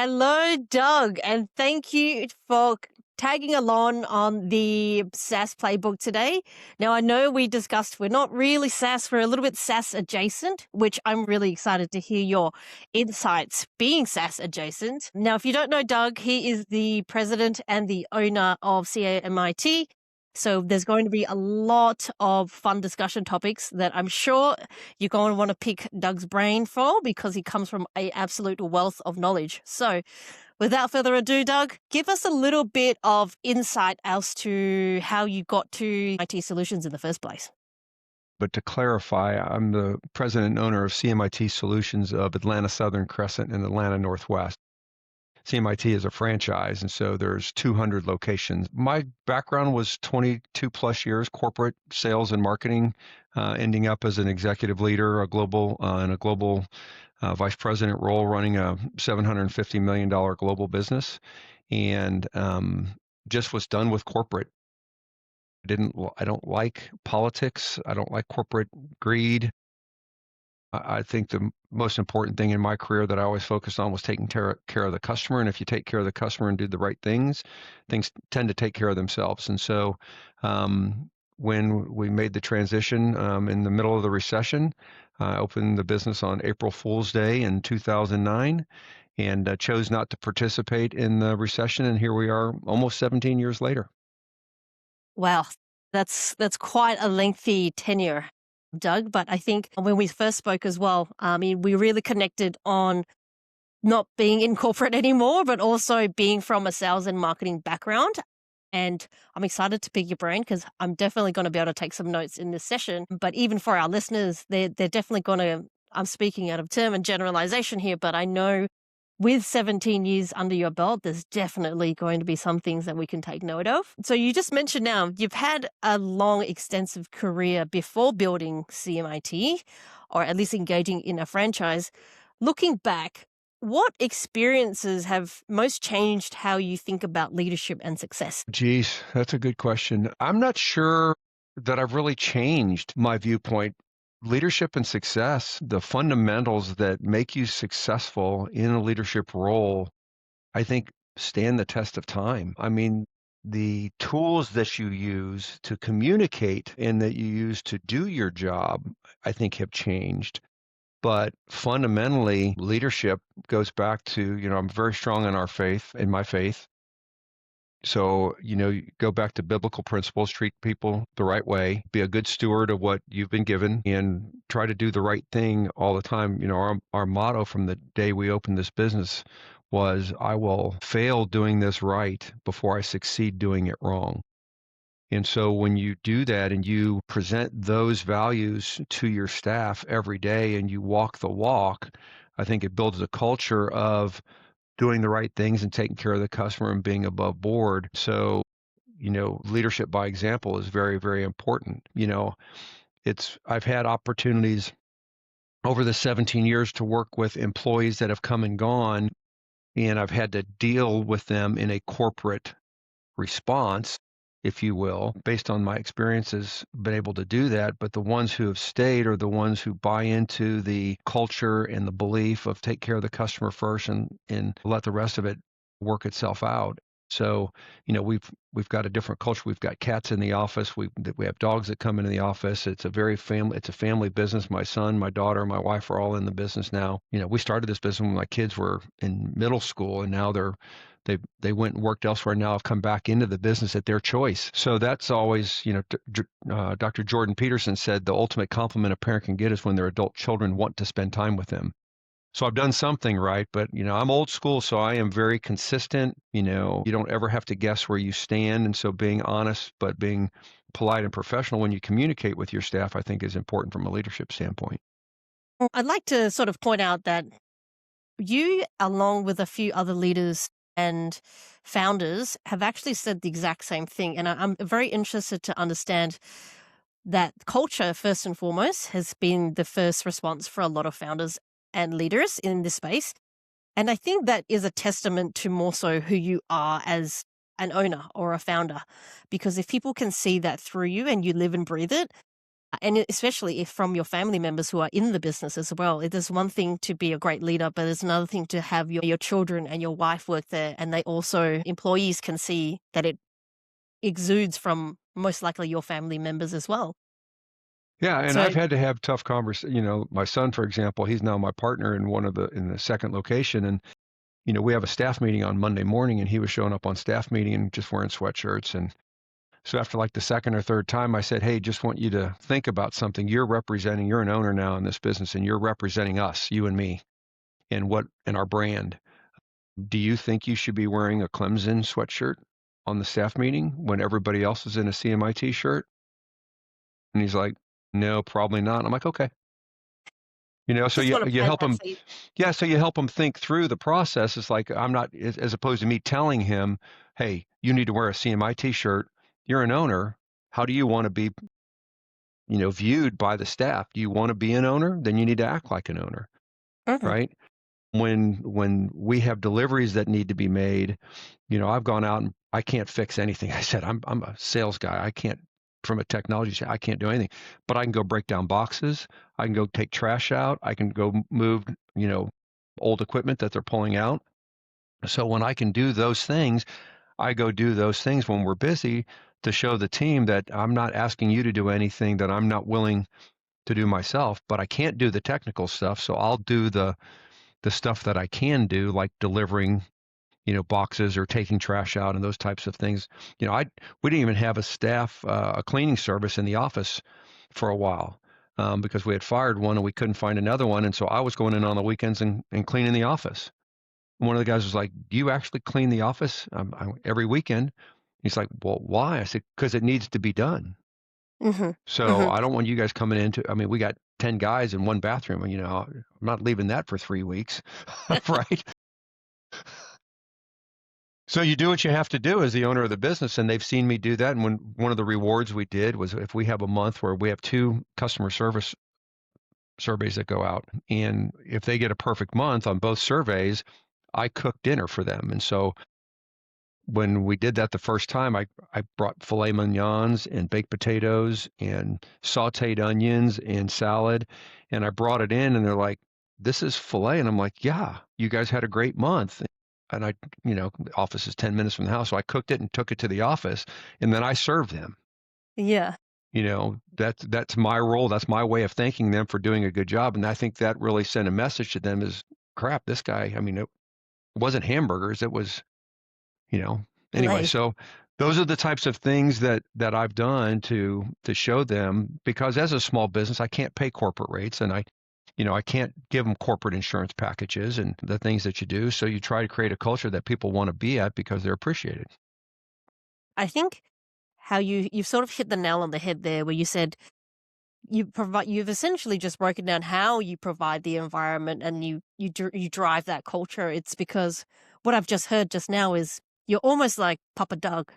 Hello, Doug, and thank you for tagging along on the SaaS playbook today. Now, I know we discussed we're not really SaaS, we're a little bit SaaS adjacent, which I'm really excited to hear your insights being SaaS adjacent. Now, if you don't know Doug, he is the president and the owner of CMIT. So there's going to be a lot of fun discussion topics that I'm sure you're going to want to pick Doug's brain for because he comes from an absolute wealth of knowledge. So without further ado, Doug, give us a little bit of insight as to how you got to IT Solutions in the first place. But to clarify, I'm the president and owner of CMIT Solutions of Atlanta Southern Crescent and Atlanta Northwest. CMIT is a franchise, and so there's 200 locations. My background was 22 plus years corporate sales and marketing, ending up as an executive leader, in a global vice president role, running a $750 million global business, and just was done with corporate. I don't like politics. I don't like corporate greed. I think the most important thing in my career that I always focused on was taking care of the customer. And if you take care of the customer and do the right things tend to take care of themselves. And so when we made the transition in the middle of the recession, I opened the business on April Fool's Day in 2009 and chose not to participate in the recession. And here we are almost 17 years later. Wow, that's quite a lengthy tenure, Doug. But I think when we first spoke as well, I mean, we really connected on not being in corporate anymore, but also being from a sales and marketing background. And I'm excited to pick your brain because I'm definitely going to be able to take some notes in this session. But even for our listeners, they're definitely going to, I'm speaking out of term and generalization here, but I know with 17 years under your belt, there's definitely going to be some things that we can take note of. So you just mentioned now you've had a long, extensive career before building CMIT, or at least engaging in a franchise. Looking back, what experiences have most changed how you think about leadership and success? Geez, that's a good question. I'm not sure that I've really changed my viewpoint. Leadership and success, the fundamentals that make you successful in a leadership role, I think stand the test of time. I mean, the tools that you use to communicate and that you use to do your job, I think have changed. But fundamentally, leadership goes back to, I'm very strong in my faith. So, you go back to biblical principles, treat people the right way, be a good steward of what you've been given, and try to do the right thing all the time. Our motto from the day we opened this business was, I will fail doing this right before I succeed doing it wrong. And so when you do that and you present those values to your staff every day and you walk the walk, I think it builds a culture of doing the right things and taking care of the customer and being above board. So, leadership by example is very, very important. I've had opportunities over the 17 years to work with employees that have come and gone, and I've had to deal with them in a corporate response, if you will, based on my experiences, been able to do that. But the ones who have stayed are the ones who buy into the culture and the belief of take care of the customer first and let the rest of it work itself out. So, we've got a different culture. We've got cats in the office. We have dogs that come into the office. It's a family business. My son, my daughter, my wife are all in the business now. We started this business when my kids were in middle school, and now they went and worked elsewhere. Now have come back into the business at their choice. So that's always, Dr. Jordan Peterson said the ultimate compliment a parent can get is when their adult children want to spend time with them. So I've done something right, but I'm old school, so I am very consistent. You don't ever have to guess where you stand. And so being honest, but being polite and professional when you communicate with your staff, I think is important from a leadership standpoint. I'd like to sort of point out that you, along with a few other leaders and founders, have actually said the exact same thing. And I'm very interested to understand that culture, first and foremost, has been the first response for a lot of founders and leaders in this space. And I think that is a testament to more so who you are as an owner or a founder. Because if people can see that through you and you live and breathe it, And especially if from your family members who are in the business as well. It is one thing to be a great leader, but it's another thing to have your children and your wife work there, and they also employees can see that it exudes from most likely your family members as well. Yeah, and So I've had to have tough conversations. My son, for example, he's now my partner in the second location, and we have a staff meeting on Monday morning, and he was showing up on staff meeting and just wearing sweatshirts. And so after like the second or third time, I said, "Hey, just want you to think about something. You're an owner now in this business, and you're representing us, you and me, and our brand. Do you think you should be wearing a Clemson sweatshirt on the staff meeting when everybody else is in a CMIT shirt?" And he's like, "No, probably not." I'm like, "Okay." So just you want to you plant help that them, seed. yeah. So you help them think through the process. It's like I'm not, as opposed to me telling him, "Hey, you need to wear a CMIT shirt. You're an owner. How do you want to be, viewed by the staff? Do you want to be an owner? Then you need to act like an owner, Mhm, right?" When we have deliveries that need to be made, I've gone out and I can't fix anything. I said I'm a sales guy. I can't, from a technology I can't do anything, but I can go break down boxes. I can go take trash out. I can go move, old equipment that they're pulling out. So when I can do those things, I go do those things when we're busy to show the team that I'm not asking you to do anything that I'm not willing to do myself, but I can't do the technical stuff. So I'll do the stuff that I can do, like delivering, boxes or taking trash out and those types of things. We didn't even have a cleaning service in the office for a while, because we had fired one and we couldn't find another one. And so I was going in on the weekends and cleaning the office. One of the guys was like, "Do you actually clean the office every weekend?" He's like, "Well, why?" I said, "Because it needs to be done. mhm, So mhm. I don't want you guys coming into, I mean, we got 10 guys in one bathroom, and, I'm not leaving that for 3 weeks." Right. So you do what you have to do as the owner of the business, and they've seen me do that. And when one of the rewards we did was, if we have a month where we have two customer service surveys that go out, and if they get a perfect month on both surveys, I cook dinner for them. And so when we did that the first time, I brought filet mignons and baked potatoes and sauteed onions and salad, and I brought it in, and they're like, "This is filet," and I'm like, "Yeah, you guys had a great month." And the office is 10 minutes from the house, so I cooked it and took it to the office, and then I served them. Yeah, That's my role. That's my way of thanking them for doing a good job, and I think that really sent a message to them: is, crap, this guy. I mean, it wasn't hamburgers; it was, you know anyway. play. So those are the types of things that I've done to show them, because as a small business I can't pay corporate rates, and I can't give them corporate insurance packages and the things that you do. So you try to create a culture that people want to be at because they're appreciated. I think how you've sort of hit the nail on the head there where you said you've essentially just broken down how you provide the environment and you drive that culture. It's because what I've just heard just now is you're almost like Papa Doug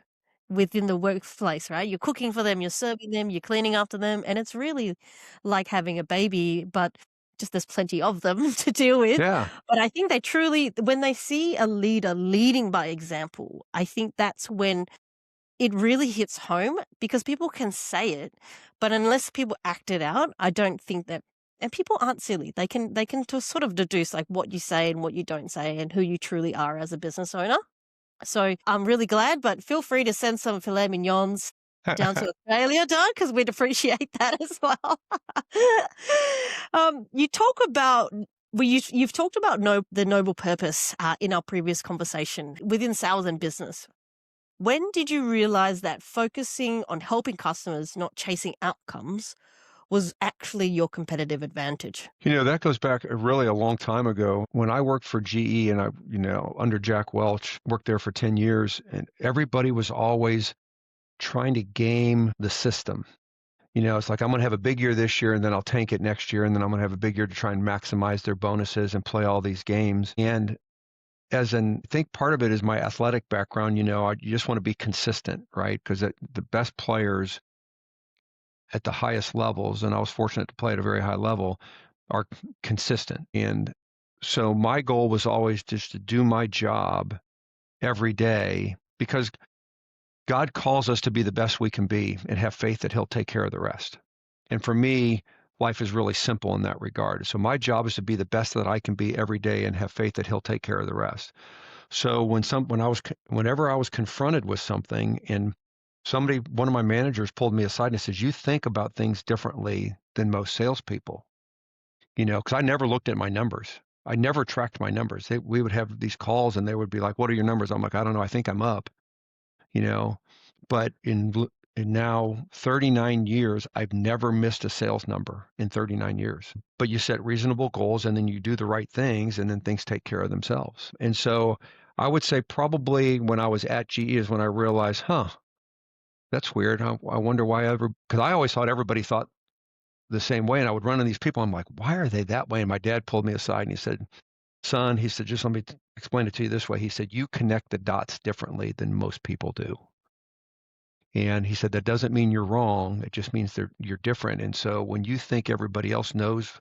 within the workplace, right? You're cooking for them, you're serving them, you're cleaning after them, and it's really like having a baby, but just there's plenty of them to deal with. Yeah. But I think they truly, when they see a leader leading by example, I think that's when it really hits home because people can say it, but unless people act it out, I don't think that, and people aren't silly. They can just sort of deduce like what you say and what you don't say and who you truly are as a business owner. So I'm really glad, but feel free to send some filet mignons down to Australia, Doug, because we'd appreciate that as well. You talk about you've talked about the noble purpose in our previous conversation within sales and business. When did you realize that focusing on helping customers, not chasing outcomes, was actually your competitive advantage? That goes back really a long time ago when I worked for GE, and under Jack Welch, worked there for 10 years, and everybody was always trying to game the system. It's like, I'm going to have a big year this year, and then I'll tank it next year, and then I'm going to have a big year to try and maximize their bonuses and play all these games. And I think part of it is my athletic background. You just want to be consistent, right? Because the best players at the highest levels, and I was fortunate to play at a very high level, are consistent. And so my goal was always just to do my job every day, because God calls us to be the best we can be and have faith that He'll take care of the rest. And for me, life is really simple in that regard. So my job is to be the best that I can be every day and have faith that he'll take care of the rest. So whenever I was confronted with something and one of my managers pulled me aside and says, "You think about things differently than most salespeople." Because I never looked at my numbers. I never tracked my numbers. We would have these calls and they would be like, "What are your numbers?" I'm like, "I don't know. I think I'm up." you know. But in now 39 years, I've never missed a sales number in 39 years. But you set reasonable goals and then you do the right things and then things take care of themselves. And so I would say probably when I was at GE is when I realized, that's weird. I wonder why because I always thought everybody thought the same way. And I would run into these people. I'm like, why are they that way? And my dad pulled me aside and he said, "Son," he said, "just let me explain it to you this way." He said, "You connect the dots differently than most people do." And he said, "That doesn't mean you're wrong. It just means you're different. And so when you think everybody else knows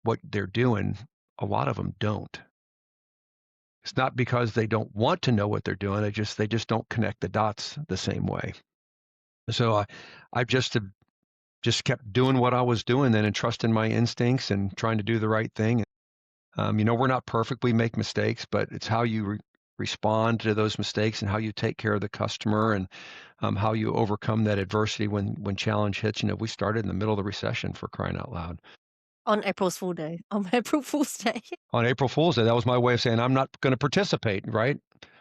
what they're doing, a lot of them don't. It's not because they don't want to know what they're doing. They just don't connect the dots the same way." So I just kept doing what I was doing then and trusting my instincts and trying to do the right thing. We're not perfect. We make mistakes, but it's how you respond to those mistakes and how you take care of the customer and how you overcome that adversity when challenge hits. We started in the middle of the recession, for crying out loud. On April's Fool Day. On April Fool's Day. On April Fool's Day, that was my way of saying I'm not going to participate, right?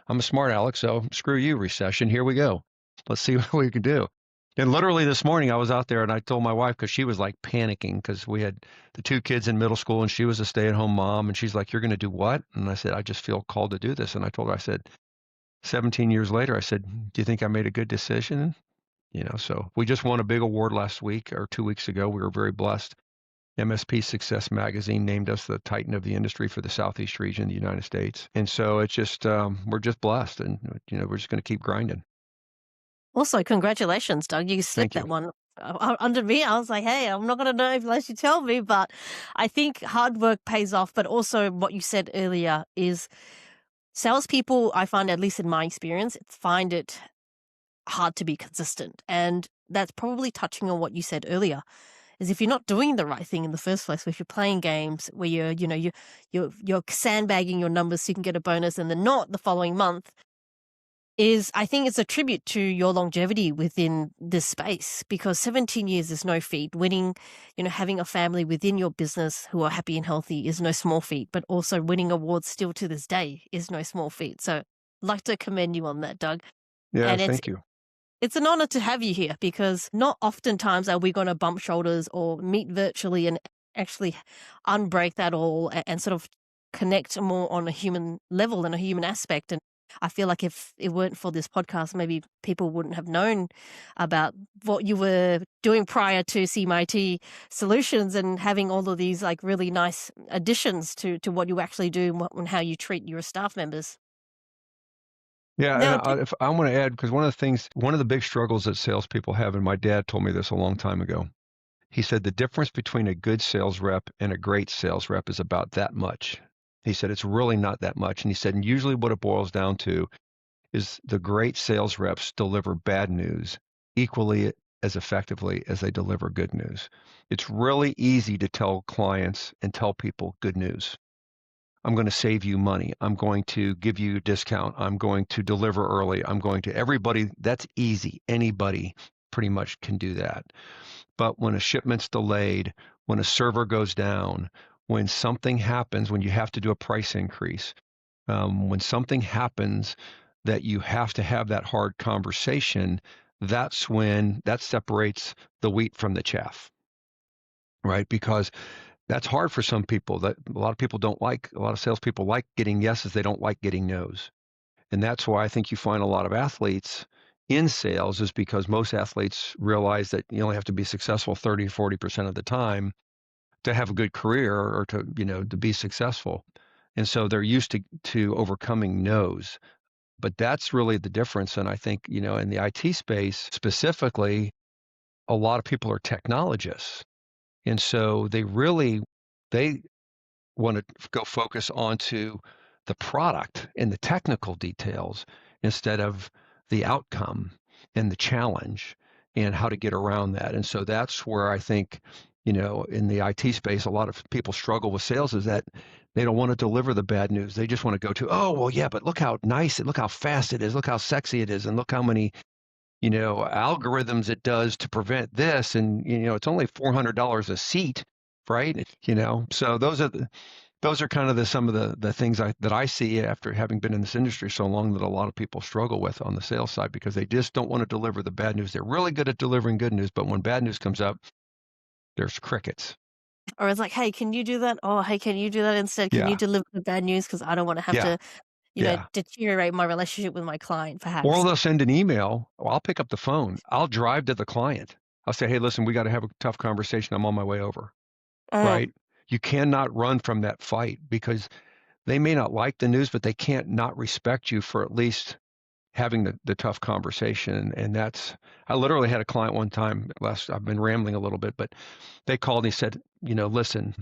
I'm a smart aleck, so screw you, recession. Here we go. Let's see what we can do. And literally this morning, I was out there and I told my wife, because she was like panicking because we had the two kids in middle school and she was a stay-at-home mom. And she's like, "You're going to do what?" And I said, "I just feel called to do this." And I told her, I said, 17 years later, I said, "Do you think I made a good decision?" So we just won a big award last week or 2 weeks ago. We were very blessed. MSP Success Magazine named us the Titan of the industry for the Southeast region of the United States. And so it's just, we're just blessed and, we're just going to keep grinding. Also, congratulations, Doug. You slipped Thank you. that one under me. I was like, hey, I'm not going to know unless you tell me. But I think hard work pays off. But also, what you said earlier is salespeople, I find, at least in my experience, find it hard to be consistent. And that's probably touching on what you said earlier. Is if you're not doing the right thing in the first place, if you're playing games where you're sandbagging your numbers so you can get a bonus and then not the following month, I think it's a tribute to your longevity within this space, because 17 years is no feat. Winning, having a family within your business who are happy and healthy is no small feat, but also winning awards still to this day is no small feat. So I'd like to commend you on that, Doug. Yeah, And thank you. it's an honor to have you here, because not oftentimes are we going to bump shoulders or meet virtually and actually unbreak that all and sort of connect more on a human level and a human aspect. And I feel like if it weren't for this podcast, maybe people wouldn't have known about what you were doing prior to CMIT Solutions and having all of these like really nice additions to what you actually do and how you treat your staff members. Yeah, and Now, if I want to add, because one of the big struggles that salespeople have, and my dad told me this a long time ago. He said the difference between a good sales rep and a great sales rep is about that much. He said it's really not that much. And he said, and usually what it boils down to is the great sales reps deliver bad news equally as effectively as they deliver good news. It's really easy to tell clients and tell people good news. I'm going to save you money. I'm going to give you a discount. I'm going to deliver early. Everybody, that's easy. Anybody pretty much can do that. But when a shipment's delayed, when a server goes down, when something happens, when you have to do a price increase, when something happens that you have to have that hard conversation, that's when that separates the wheat from the chaff, right? Because that's hard for some people. That a lot of people don't like. A lot of salespeople like getting yeses. They don't like getting nos. And that's why I think you find a lot of athletes in sales, is because most athletes realize that you only have to be successful 30 or 40% of the time to have a good career or to be successful. And so they're used to overcoming no's. But that's really the difference. And I think, in the IT space specifically, a lot of people are technologists. And so they want to go focus onto the product and the technical details instead of the outcome and the challenge. and how to get around that. And so that's where I think, in the IT space, a lot of people struggle with sales is that they don't want to deliver the bad news. They just want to go to, oh, well, yeah, but look how nice look how fast it is, look how sexy it is, and look how many, algorithms it does to prevent this. And, it's only $400 a seat, right? So those are kind of some of the things that I see after having been in this industry so long that a lot of people struggle with on the sales side because they just don't want to deliver the bad news. They're really good at delivering good news, but when bad news comes up, there's crickets. Or it's like, "Hey, can you do that?" "Oh, hey, can you do that instead? Can you Yeah, deliver the bad news? Because I don't wanna have yeah, to, yeah. deteriorate my relationship with my client, Or perhaps." they'll send an email. Or I'll pick up the phone. I'll drive to the client. I'll say, hey, listen, we got to have a tough conversation. I'm on my way over, Mm, right? You cannot run from that fight because they may not like the news, but they can't not respect you for at least having the tough conversation. And I literally had a client one time, I've been rambling a little bit, but they called and he said, listen,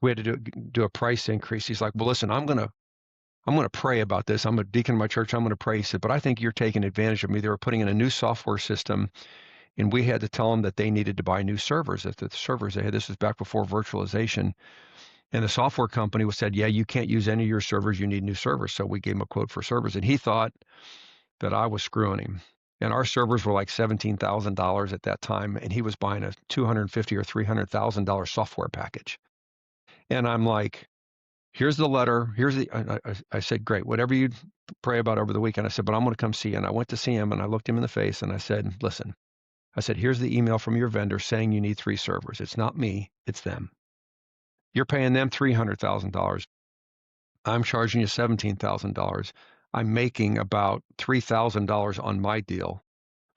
we had to do a price increase. He's like, well, listen, I'm going to pray about this. I'm a deacon in my church. I'm going to pray. He said, but I think you're taking advantage of me. They were putting in a new software system, and we had to tell them that they needed to buy new servers. That the servers they had, this was back before virtualization. And the software company said, yeah, you can't use any of your servers. You need new servers. So we gave him a quote for servers. And he thought that I was screwing him. And our servers were like $17,000 at that time. And he was buying a $250,000 or $300,000 software package. And I'm like, here's the letter. I said, great, whatever you pray about over the weekend. I said, but I'm going to come see you. And I went to see him and I looked him in the face and I said, listen, I said, here's the email from your vendor saying you need 3 servers. It's not me, it's them. You're paying them $300,000. I'm charging you $17,000. I'm making about $3,000 on my deal.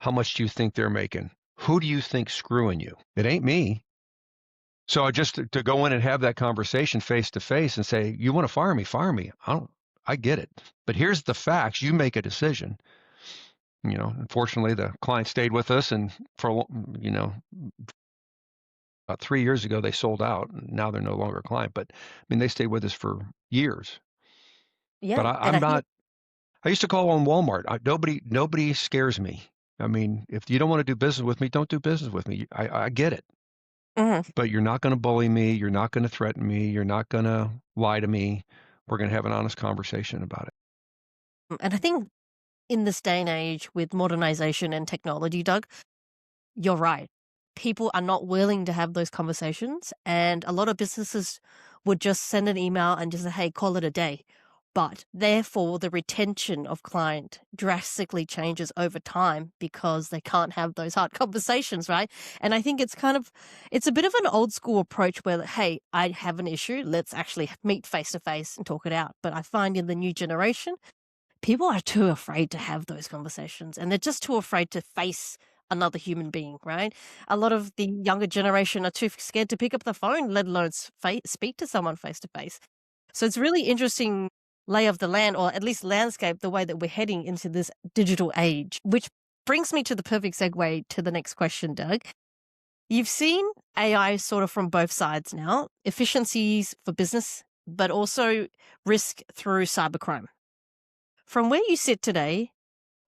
How much do you think they're making? Who do you think's screwing you? It ain't me. So I just to go in and have that conversation face to face and say, you want to fire me, fire me. I get it. But here's the facts. You make a decision. Unfortunately, the client stayed with us, and for about 3 years ago, they sold out. And now they're no longer a client. But I mean, they stayed with us for years. But yeah, and I'm I think not. I used to call on Walmart. Nobody scares me. I mean, if you don't want to do business with me, don't do business with me. I get it. mhm, But you're not going to bully me. You're not going to threaten me. You're not going to lie to me. We're going to have an honest conversation about it. and I think in this day and age with modernization and technology, Doug, you're right. People are not willing to have those conversations, and a lot of businesses would just send an email and just say, "Hey, call it a day." But therefore, the retention of client drastically changes over time because they can't have those hard conversations, right? And I think it's a bit of an old school approach where, hey, I have an issue. Let's actually meet face to face and talk it out. But I find in the new generation, people are too afraid to have those conversations and they're just too afraid to face another human being, right? A lot of the younger generation are too scared to pick up the phone, let alone speak to someone face to face. So it's really interesting lay of the land, or at least landscape, the way that we're heading into this digital age, which brings me to the perfect segue to the next question, Doug. You've seen AI sort of from both sides now, efficiencies for business, but also risk through cybercrime. From where you sit today,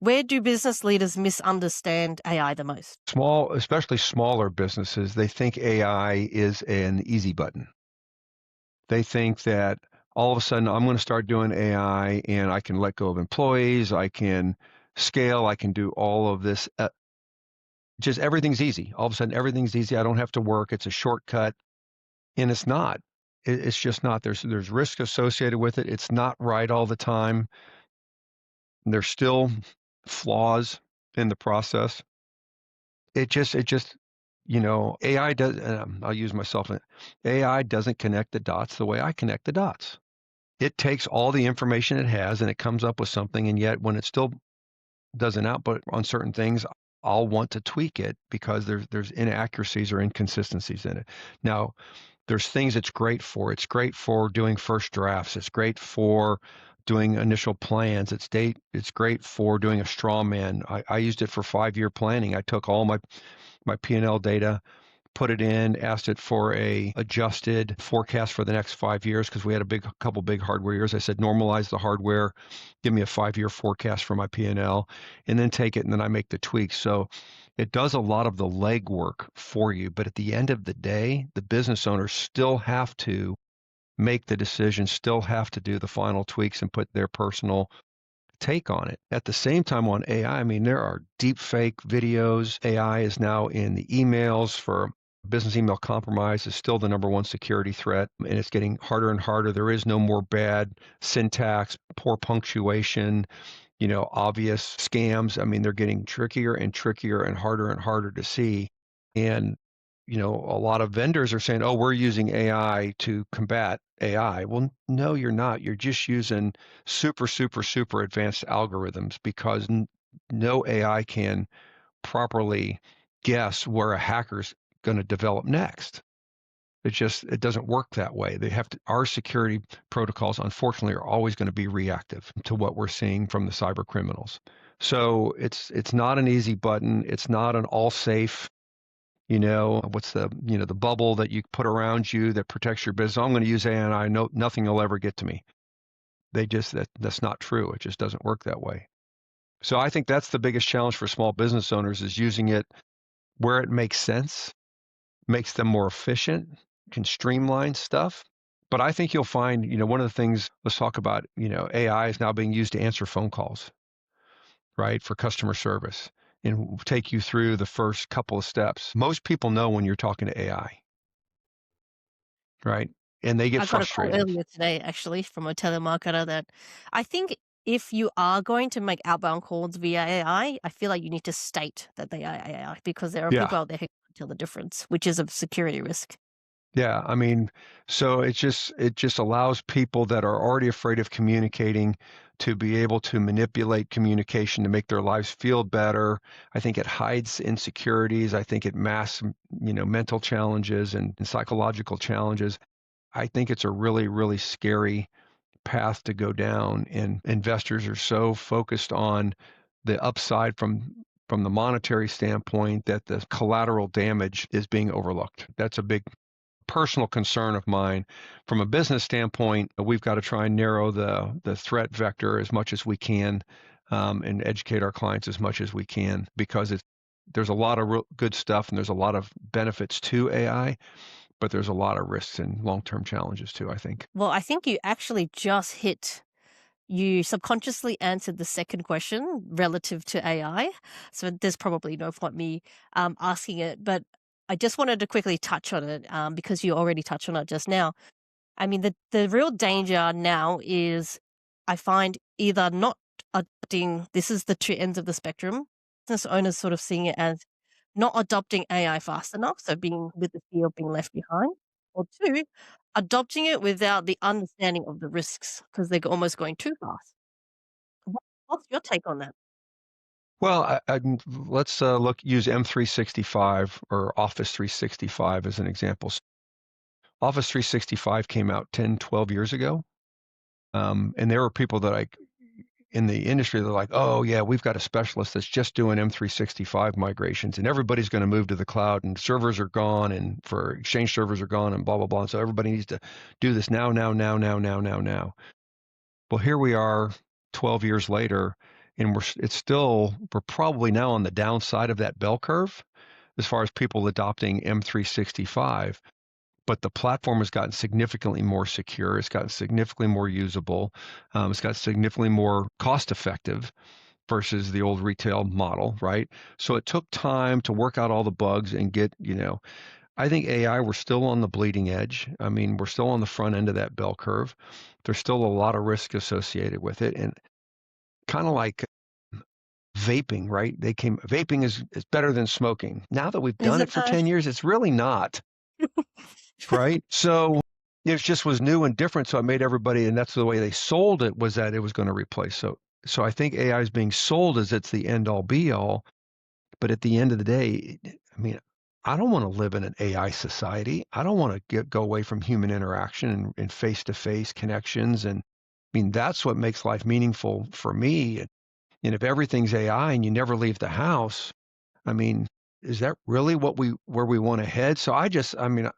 where do business leaders misunderstand AI the most? Small, especially smaller businesses, they think AI is an easy button. They think that all of a sudden I'm going to start doing AI and I can let go of employees, I can scale, I can do all of this. Just everything's easy. All of a sudden everything's easy. I don't have to work. It's a shortcut. And it's not. It's just not. There's risk associated with it. It's not right all the time. There's still flaws in the process. It just, AI does, I'll use myself, AI doesn't connect the dots the way I connect the dots. It takes all the information it has and it comes up with something. And yet when it still does an output on certain things, I'll want to tweak it because there's inaccuracies or inconsistencies in it. Now, there's things it's great for. It's great for doing first drafts. It's great for doing initial plans. It's great for doing a straw man. I used it for 5-year planning. I took all my P&L data, put it in, asked it for a adjusted forecast for the next 5 years because we had a couple big hardware years. I said, normalize the hardware, give me a 5-year forecast for my P&L, and then take it, and then I make the tweaks. So it does a lot of the legwork for you. But at the end of the day, the business owners still have to make the decision, still have to do the final tweaks and put their personal take on it. At the same time on AI, I mean, there are deep fake videos. AI is now in the emails for business email compromise is still the number one security threat, and it's getting harder and harder. There is no more bad syntax, poor punctuation, obvious scams. I mean, they're getting trickier and trickier and harder to see. And a lot of vendors are saying, oh, we're using AI to combat AI. Well, no, you're not. You're just using super, super, super advanced algorithms because no AI can properly guess where a hacker's going to develop next. It doesn't work that way. Our security protocols, unfortunately, are always going to be reactive to what we're seeing from the cyber criminals. So it's not an easy button. It's not an all safe, what's the bubble that you put around you that protects your business. I'm going to use AI and I know nothing will ever get to me. That's not true. It just doesn't work that way. So I think that's the biggest challenge for small business owners is using it where it makes sense, makes them more efficient, can streamline stuff. But I think you'll find, one of the things, let's talk about, AI is now being used to answer phone calls, right, for customer service and take you through the first couple of steps. Most people know when you're talking to AI, right? And they get I got a call frustrated. earlier today actually from a telemarketer that I think if you are going to make outbound calls via AI, I feel like you need to state that they are AI because there are Yeah. people out there who can't tell the difference, which is a security risk. Yeah, I mean, so it just allows people that are already afraid of communicating to be able to manipulate communication to make their lives feel better. I think it hides insecurities. I think it masks, mental challenges and psychological challenges. I think it's a really, really scary path to go down, and investors are so focused on the upside from the monetary standpoint that the collateral damage is being overlooked. That's a big personal concern of mine. From a business standpoint, we've got to try and narrow the threat vector as much as we can, and educate our clients as much as we can because there's a lot of good stuff and there's a lot of benefits to AI, but there's a lot of risks and long-term challenges too, I think. Well, I think you actually you subconsciously answered the second question relative to AI. So there's probably no point me asking it, but I just wanted to quickly touch on it because you already touched on it just now. I mean, the real danger now is I find either not adopting, this is the two ends of the spectrum, business owners sort of seeing it as not adopting AI fast enough, so being with the fear of being left behind, or two, adopting it without the understanding of the risks because they're almost going too fast. What's your take on that? Well, let's use M365 or Office 365 as an example. Office 365 came out 10, 12 years ago. And there were people that in the industry, they're like, oh, yeah, we've got a specialist that's just doing M365 migrations, and everybody's going to move to the cloud, and servers are gone, and for Exchange servers are gone, and blah, blah, blah. And so everybody needs to do this now, now, now, now, now, now, now. Well, here we are 12 years later, and we're probably now on the downside of that bell curve as far as people adopting M365. But the platform has gotten significantly more secure. It's gotten significantly more usable. It's got significantly more cost effective versus the old retail model, right? So it took time to work out all the bugs and I think AI, we're still on the bleeding edge. I mean, we're still on the front end of that bell curve. There's still a lot of risk associated with it. And kind of like vaping, right? Vaping is better than smoking. Now that we've Is done it it for though? 10 years, it's really not. Right? So it just was new and different. So I made everybody, and that's the way they sold it, was that it was going to replace. So I think AI is being sold as it's the end all be all. But at the end of the day, I mean, I don't want to live in an AI society. I don't want to go away from human interaction and face-to-face connections. And I mean, that's what makes life meaningful for me. And if everything's AI and you never leave the house, I mean, is that really where we want to head? So I mean,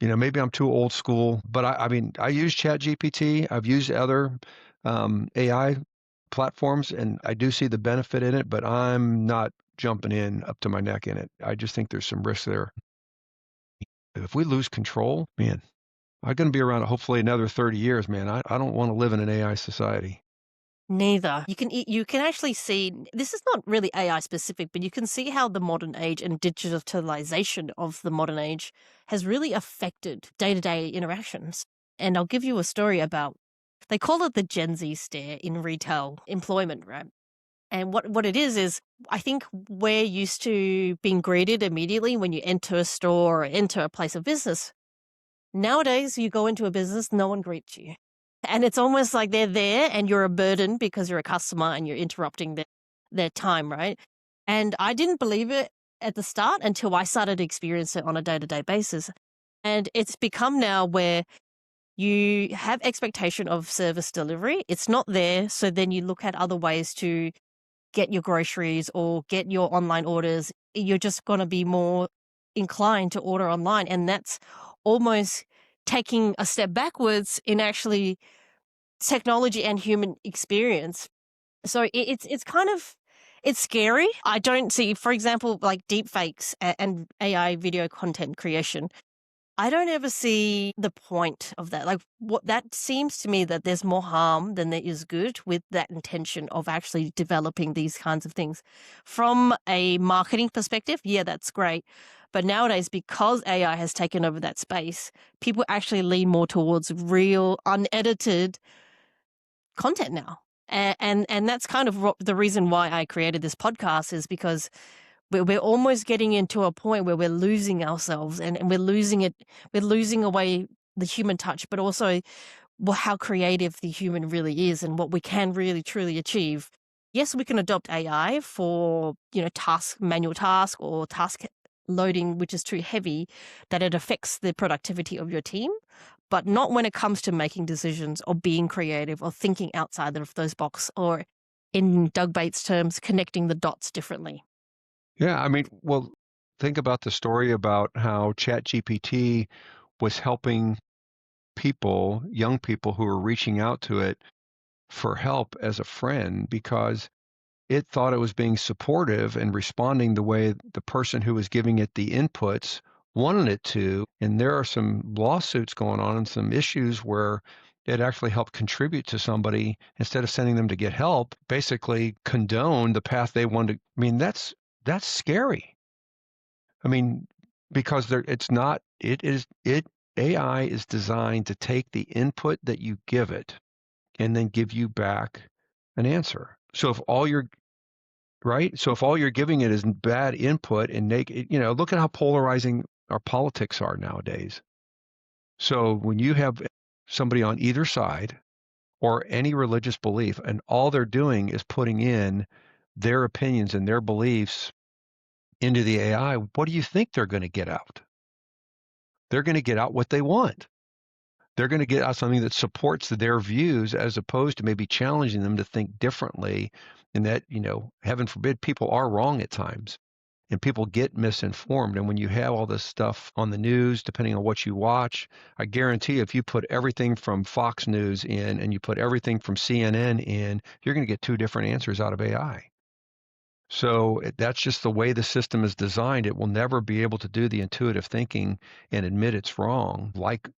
maybe I'm too old school, but I mean, I use ChatGPT. I've used other AI platforms, and I do see the benefit in it, but I'm not jumping in up to my neck in it. I just think there's some risk there. If we lose control, man, I'm going to be around hopefully another 30 years, man. I don't want to live in an AI society. Neither. You can actually see this is not really AI specific, but you can see how the modern age and digitalization of the modern age has really affected day-to-day interactions. And I'll give you a story about they call it the Gen Z stare in retail employment, right? And what it is I think we're used to being greeted immediately when you enter a store or enter a place of business. Nowadays, you go into a business, no one greets you. And it's almost like they're there and you're a burden because you're a customer and you're interrupting their time, right? And I didn't believe it at the start until I started to experience it on a day-to-day basis. And it's become now where you have expectation of service delivery. It's not there. So then you look at other ways to get your groceries or get your online orders. You're just going to be more inclined to order online. And that's almost taking a step backwards in actually technology and human experience. So it's kind of it's scary. I don't see, for example, like deep fakes and AI video content creation. I don't ever see the point of that. Like what that seems to me that there's more harm than there is good with that intention of actually developing these kinds of things. From a marketing perspective, yeah, that's great. But nowadays, because AI has taken over that space, people actually lean more towards real, unedited content now. And that's kind of the reason why I created this podcast is because we're almost getting into a point where we're losing ourselves and we're losing it. We're losing away the human touch, but also how creative the human really is and what we can really truly achieve. Yes, we can adopt AI for, manual task or task loading, which is too heavy, that it affects the productivity of your team, but not when it comes to making decisions or being creative or thinking outside of those box or in Doug Bates' terms, connecting the dots differently. Yeah, I mean, well, think about the story about how ChatGPT was helping people, young people who were reaching out to it for help as a friend because it thought it was being supportive and responding the way the person who was giving it the inputs wanted it to. And there are some lawsuits going on and some issues where it actually helped contribute to somebody instead of sending them to get help, basically condone the path they wanted to. I mean, that's scary. I mean, because AI is designed to take the input that you give it and then give you back an answer. So if all you're right, so if all you're giving it is bad input and look at how polarizing our politics are nowadays. So when you have somebody on either side or any religious belief, and all they're doing is putting in their opinions and their beliefs into the AI, what do you think they're going to get out? They're going to get out what they want. They're going to get out something that supports their views as opposed to maybe challenging them to think differently. And that, heaven forbid, people are wrong at times and people get misinformed. And when you have all this stuff on the news, depending on what you watch, I guarantee if you put everything from Fox News in and you put everything from CNN in, you're going to get two different answers out of AI. So that's just the way the system is designed. It will never be able to do the intuitive thinking and admit it's wrong, like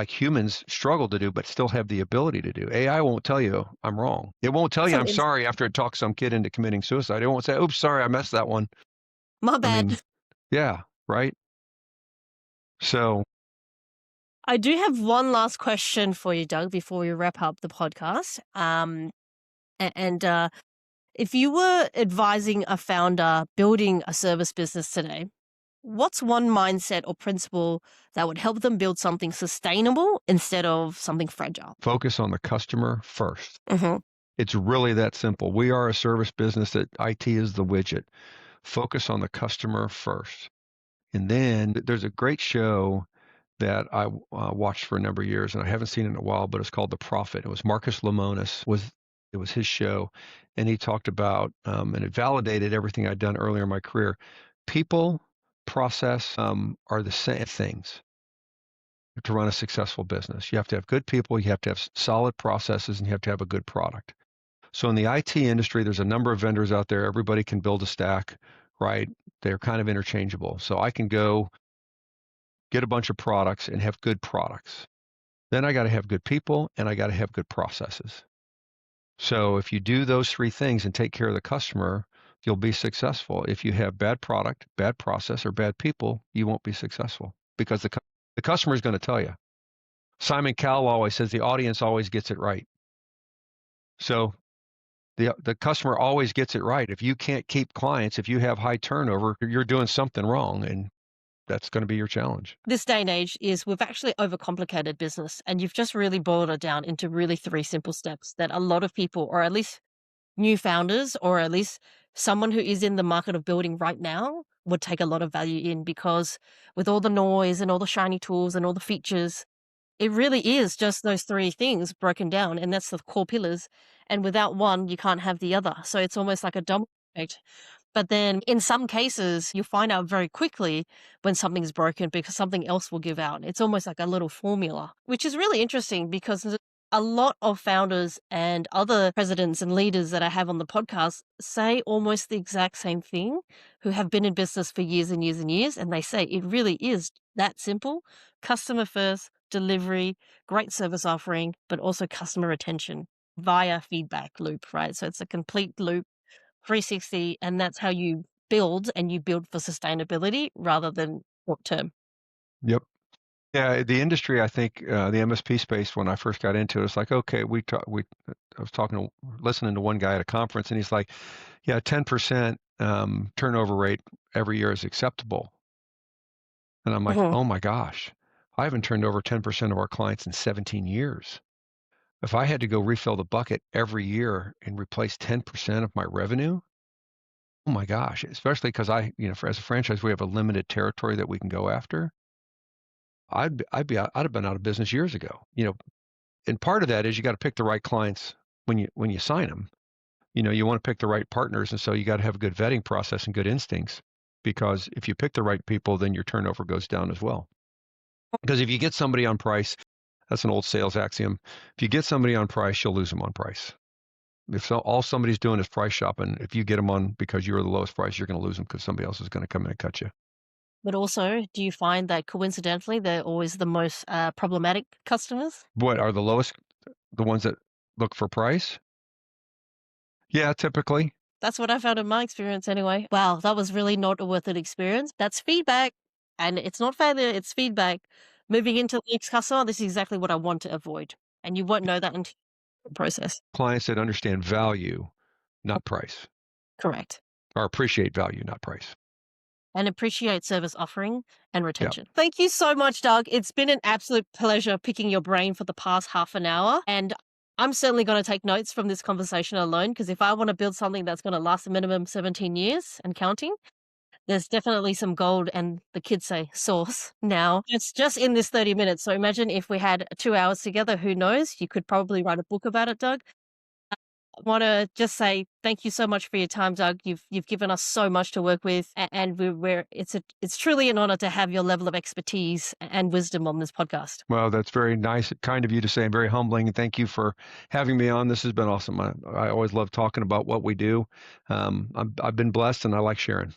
humans struggle to do, but still have the ability to do. AI won't tell you I'm wrong. It won't tell you Awesome. I'm sorry after it talks some kid into committing suicide. It won't say, "Oops, sorry, I messed that one." My I mean, bad. yeah, right. So I do have one last question for you, Doug, before we wrap up the podcast. And if you were advising a founder building a service business today, what's one mindset or principle that would help them build something sustainable instead of something fragile? focus on the customer first. Mm-hmm. It's really that simple. We are a service business that IT is the widget. Focus on the customer first. And then there's a great show that I watched for a number of years, and I haven't seen it in a while, but it's called The Prophet. It was Marcus Lemonis it was his show, and he talked about and it validated everything I'd done earlier in my career. People, process are the same things to run a successful business. You have to have good people, you have to have solid processes, and you have to have a good product. So in the IT industry, there's a number of vendors out there. Everybody can build a stack, right? They're kind of interchangeable. So I can go get a bunch of products and have good products. Then I got to have good people and I got to have good processes. So if you do those three things and take care of the customer, you'll be successful. If you have bad product, bad process, or bad people, you won't be successful because the customer is going to tell you. Simon Cowell always says the audience always gets it right. So the customer always gets it right. If you can't keep clients, if you have high turnover, you're doing something wrong, and that's going to be your challenge. This day and age is we've actually overcomplicated business, and you've just really boiled it down into really three simple steps that a lot of people, or at least new founders, or at least someone who is in the market of building right now, would take a lot of value in, because with all the noise and all the shiny tools and all the features, it really is just those three things broken down, and that's the core pillars. And without one, you can't have the other. So it's almost like a domino effect. But then in some cases, you find out very quickly when something's broken because something else will give out. It's almost like a little formula, which is really interesting because a lot of founders and other presidents and leaders that I have on the podcast say almost the exact same thing, who have been in business for years and years and years. And they say it really is that simple: customer first, delivery, great service offering, but also customer retention via feedback loop, right? So it's a complete loop, 360, and that's how you build, and you build for sustainability rather than short term. Yep. Yeah, the industry, I think, the MSP space, when I first got into it, it's like, okay, I was listening to one guy at a conference, and he's like, yeah, 10% turnover rate every year is acceptable. And I'm like, Mhm. oh my gosh, I haven't turned over 10% of our clients in 17 years. If I had to go refill the bucket every year and replace 10% of my revenue, oh my gosh, especially because as a franchise, we have a limited territory that we can go after. I'd have been out of business years ago. And part of that is you got to pick the right clients when you sign them. You want to pick the right partners, and so you got to have a good vetting process and good instincts. Because if you pick the right people, then your turnover goes down as well. Because if you get somebody on price, that's an old sales axiom. If you get somebody on price, you'll lose them on price. If all somebody's doing is price shopping, if you get them on because you're the lowest price, you're going to lose them because somebody else is going to come in and cut you. But also, do you find that coincidentally, they're always the most problematic customers? What are the lowest? The ones that look for price? Yeah, typically. That's what I found in my experience anyway. Wow, that was really not a worth it experience. That's feedback. And it's not failure, it's feedback. Moving into the next customer, this is exactly what I want to avoid. And you won't know that until the process. Clients that understand value, not price, Correct. or appreciate value, not price. And appreciate service offering and Yeah. retention. Thank you so much, Doug. It's been an absolute pleasure picking your brain for the past half an hour. And I'm certainly going to take notes from this conversation alone, because if I want to build something that's going to last a minimum 17 years and counting, there's definitely some gold, and the kids say sauce now. It's just in this 30 minutes. So imagine if we had 2 hours together, who knows? You could probably write a book about it, Doug. I want to just say thank you so much for your time, Doug. You've given us so much to work with, and it's truly an honor to have your level of expertise and wisdom on this podcast. Well, that's very nice, kind of you to say, and very humbling. And thank you for having me on. This has been awesome. I always love talking about what we do. I've been blessed, and I like sharing.